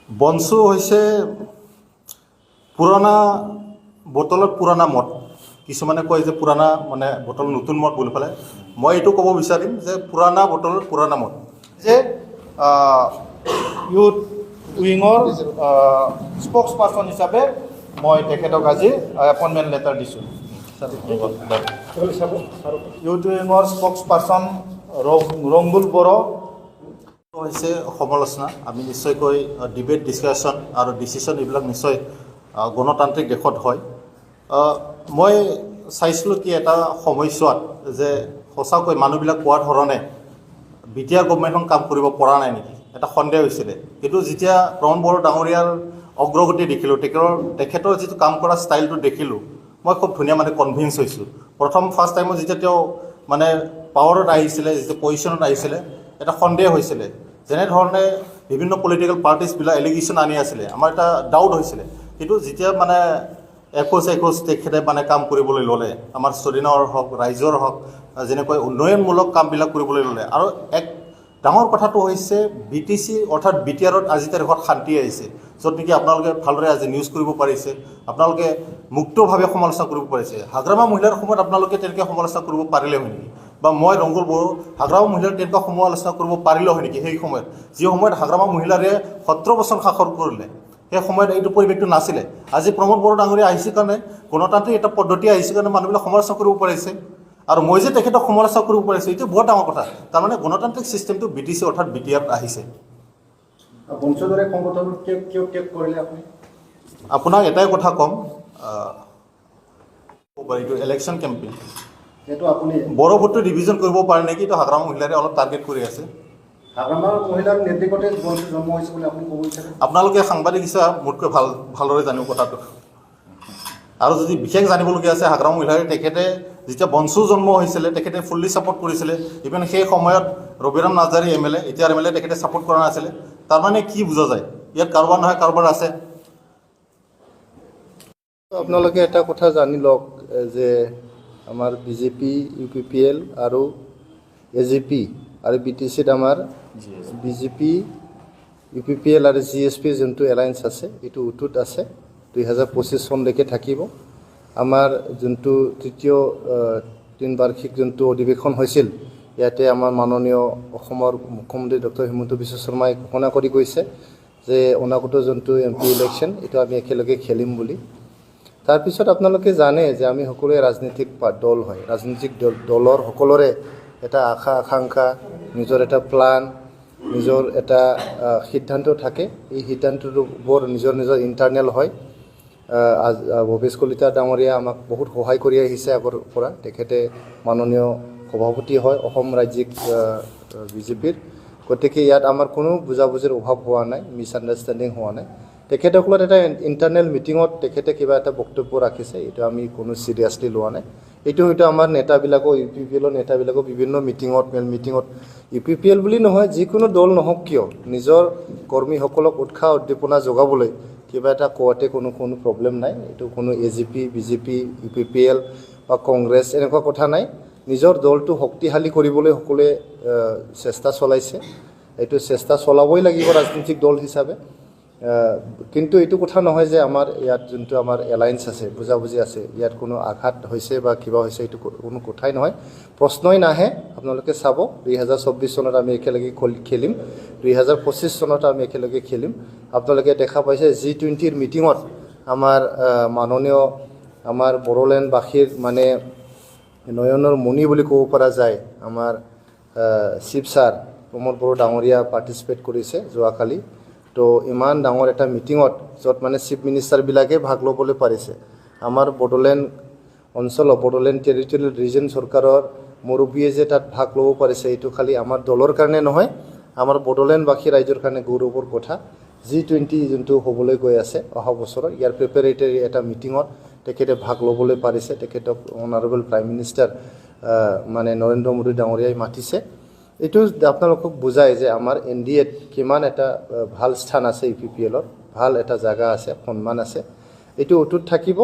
বনচু হৈছে পুৰণা বটলত পুৰণা মদ। কিছুমানে কয় যে পুৰণা মানে বটল নতুন মদ বুলি পেলাই। মই এইটো ক'ব বিচাৰিম যে পুৰণা বটলত পুৰণা মদ। যে ইউথ উইঙৰ স্পক্স পাৰ্চন হিচাপে মই তেখেতক আজি এপইণ্টমেণ্ট লেটাৰ দিছোঁ। ইউথ উইঙৰ স্পক্স পাৰ্চন ৰংবুল বড়ো হৈছে সমালোচনা। আমি নিশ্চয়কৈ ডিবেট, ডিছকাশ্যন আৰু ডিচিশ্যন এইবিলাক নিশ্চয় গণতান্ত্ৰিক দেশত হয়। মই চাইছিলোঁ কি এটা সময়ছোৱাত যে সঁচাকৈ মানুহবিলাক কোৱাৰ ধৰণে BTR গভৰ্ণমেণ্টখন কাম কৰিব পৰা নাই নেকি, এটা সন্দেহ হৈছিলে। কিন্তু যেতিয়া প্ৰমোদ বড়ো ডাঙৰীয়াৰ অগ্ৰগতি দেখিলোঁ, তেখেতৰ যিটো কাম কৰা ষ্টাইলটো দেখিলোঁ, মই খুব ধুনীয়া মানে কনভিন্স হৈছোঁ। ফাৰ্ষ্ট টাইমত যেতিয়া তেওঁ মানে পাৱাৰত আহিছিলে, যেতিয়া পজিশ্যনত আহিছিলে, এটা সন্দেহ হৈছিলে। যেনেধৰণে বিভিন্ন পলিটিকেল পাৰ্টিছবিলাক এলিগেশ্যন আনি আছিলে, আমাৰ এটা ডাউট হৈছিলে। কিন্তু যেতিয়া মানে একোজ তেখেতে মানে কাম কৰিবলৈ ল'লে, আমাৰ ষ্টুডেণ্টৰ হওক, ৰাইজৰ হওক, যেনেকৈ উন্নয়নমূলক কামবিলাক কৰিবলৈ ল'লে। আৰু এক ডাঙৰ কথাটো হৈছে BTC অৰ্থাৎ BTRত আজি তাৰিখত শান্তি আহিছে, য'ত নেকি আপোনালোকে ভালদৰে আজি নিউজ কৰিব পাৰিছে, আপোনালোকে মুক্তভাৱে সমালোচনা কৰিব পাৰিছে। হাগ্ৰামা মহিলাৰ সময়ত আপোনালোকে তেনেকৈ সমালোচনা কৰিব পাৰিলে হয় নেকি? বা মই ৰংগুল বড়ো হাগ্ৰামা মহিলাৰ তেনেকুৱা সমালোচনা কৰিব পাৰিলে হয় নেকি? সেই সময়ত যি সময়ত হাগ্ৰামা মহিলাৰে 17 বছৰ শাসন কৰিলে, সেই সময়ত এইটো পৰিৱেশটো নাছিলে। আজি প্ৰমোদ বড়ো ডাঙৰীয়া আহিছে কাৰণে, গণতান্ত্ৰিক এটা পদ্ধতি আহিছে কাৰণে মানুহবিলাক সমালোচনা কৰিব পাৰিছে। আৰু মই যে তেখেতক সমালোচনা কৰিব পাৰিছোঁ, এইটো বৰ ডাঙৰ কথা। তাৰমানে গণতান্ত্ৰিক ছিষ্টেমটো BTC অৰ্থাৎ BTRত আহিছে। বংশধৰে সংগঠনটো কিয় ত্যাগ কৰিলে আপুনি? আপোনাক এটাই কথা ক'ম, এইটো ইলেকশ্যন কেম্পেইন যিহেতু আপুনি বড়ো ভোটটো ডিভিজন কৰিব পাৰে নেকি, এইটো হাগ্ৰামা মহিলাৰে অলপ টাৰ্গেট কৰি আছে। হাগ্ৰামাৰ মহিলাৰ নেতৃত্বতে বংশু জন্ম হৈছে বুলি আপুনি ক'ব বিচাৰে? আপোনালোকে সাংবাদিক হিচাপে মোতকৈ ভালদৰে জানিব কথাটো। আৰু যদি বিশেষ জানিবলগীয়া আছে, হাগ্ৰামা মহিলাৰে তেখেতে যেতিয়া বনচু জন্ম হৈছিলে, তেখেতে ফুল্লি ছাপোৰ্ট কৰিছিলে। ইভেন সেই সময়ত ৰবিৰাম নাৰ্জাৰী MLA, এতিয়াৰ MLA, তেখেতে ছাপোৰ্ট কৰা নাছিলে। তাৰমানে কি বুজা যায়? ইয়াত কাৰোবাৰ নহয় কাৰোবাৰ আছে। আপোনালোকে এটা কথা জানি লওক যে আমাৰ BJP, UPPL আৰু AGP আৰু BTCত আমাৰ BJP, UPPL আৰু GSP যোনটো এলায়েন্স আছে, এইটো উটুত আছে, 2025 চনলৈকে থাকিব। আমাৰ যোনটো তৃতীয় তিনিবাৰ্ষিক যোনটো অধিৱেশন হৈছিল, ইয়াতে আমাৰ মাননীয় অসমৰ মুখ্যমন্ত্ৰী ডক্টৰ হিমন্ত বিশ্ব শৰ্মাই ঘোষণা কৰি কৈছে যে অনাগত যোনটো MP ইলেকশ্যন, এইটো আমি একেলগে খেলিম বুলি। তাৰপিছত আপোনালোকে জানে যে আমি সকলোৱে ৰাজনৈতিক দল হয়। ৰাজনৈতিক দলৰ সকলোৰে এটা আশা আকাংক্ষা, নিজৰ এটা প্লান, নিজৰ এটা সিদ্ধান্ত থাকে। এই সিদ্ধান্তটো বৰ নিজৰ ইণ্টাৰনেল হয়। ভৱেশ কলিতা ডাঙৰীয়া আমাক বহুত সহায় কৰি আহিছে আগৰ পৰা। তেখেতে মাননীয় সভাপতি হয় অসম ৰাজ্যিক BJPৰ। গতিকে ইয়াত আমাৰ কোনো বুজাবুজিৰ অভাৱ হোৱা নাই, মিছ আণ্ডাৰষ্টেণ্ডিং হোৱা নাই। তেখেতসকলৰ এটা ইণ্টাৰনেল মিটিঙত তেখেতে কিবা এটা বক্তব্য ৰাখিছে, এইটো আমি কোনো চিৰিয়াছলি লোৱা নাই। এইটো হয়তো আমাৰ নেতাবিলাকো, UPPLৰ নেতাবিলাকো বিভিন্ন মিটিঙত UPPL বুলি নহয়, যিকোনো দল নহওক কিয়, নিজৰ কৰ্মীসকলক উৎসাহ উদ্দীপনা যোগাবলৈ কিবা এটা কোৱাতে কোনো প্ৰব্লেম নাই। এইটো কোনো AGP, BJP, UPPL বা কংগ্ৰেছ এনেকুৱা কথা নাই। নিজৰ দলটো শক্তিশালী কৰিবলৈ সকলোৱে চেষ্টা চলাইছে। এইটো চেষ্টা চলাবই লাগিব ৰাজনৈতিক দল হিচাপে। কিন্তু এইটো কথা নহয় যে আমাৰ ইয়াত যোনটো আমাৰ এলায়েন্স আছে, বুজাবুজি আছে, ইয়াত কোনো আঘাত হৈছে বা কিবা হৈছে, এইটো কোনো কথাই নহয়, প্ৰশ্নই নাহে। আপোনালোকে চাব, 2024 চনত আমি একেলগে খেলিম, 2025 চনত আমি একেলগে খেলিম। আপোনালোকে দেখা পাইছে G20ৰ মিটিঙত আমাৰ মাননীয় আমাৰ বড়োলেণ্ডবাসীৰ মানে নয়নৰ মণি বুলি ক'ব পৰা যায়, আমাৰ চিফ ছাৰ প্ৰমোদ বড়ো ডাঙৰীয়া পাৰ্টিচিপেট কৰিছে যোৱাকালি। তো ইমান ডাঙৰ এটা মিটিঙত, য'ত মানে চিফ মিনিষ্টাৰবিলাকে ভাগ ল'বলৈ পাৰিছে। আমাৰ বড়োলেণ্ড অঞ্চল, বড়োলেণ্ড টেৰিটৰিয়েল ৰিজন চৰকাৰৰ মুৰব্বীয়ে যে তাত ভাগ ল'ব পাৰিছে, এইটো খালি আমাৰ দলৰ কাৰণে নহয়, আমাৰ বড়োলেণ্ডবাসী ৰাইজৰ কাৰণে গৌৰৱৰ কথা। G20 যোনটো হ'বলৈ গৈ আছে অহা বছৰত, ইয়াৰ প্ৰিপেৰেটৰী এটা মিটিঙত তেখেতে ভাগ ল'বলৈ পাৰিছে। তেখেতক অনাৰেবল প্ৰাইম মিনিষ্টাৰ মানে নৰেন্দ্ৰ মোদী ডাঙৰীয়াই মাতিছে। এইটো আপোনালোকক বুজায় যে আমাৰ NDAত কিমান এটা ভাল স্থান আছে, UPPLৰ ভাল এটা জাগা আছে, সন্মান আছে। এইটো অটুট থাকিব।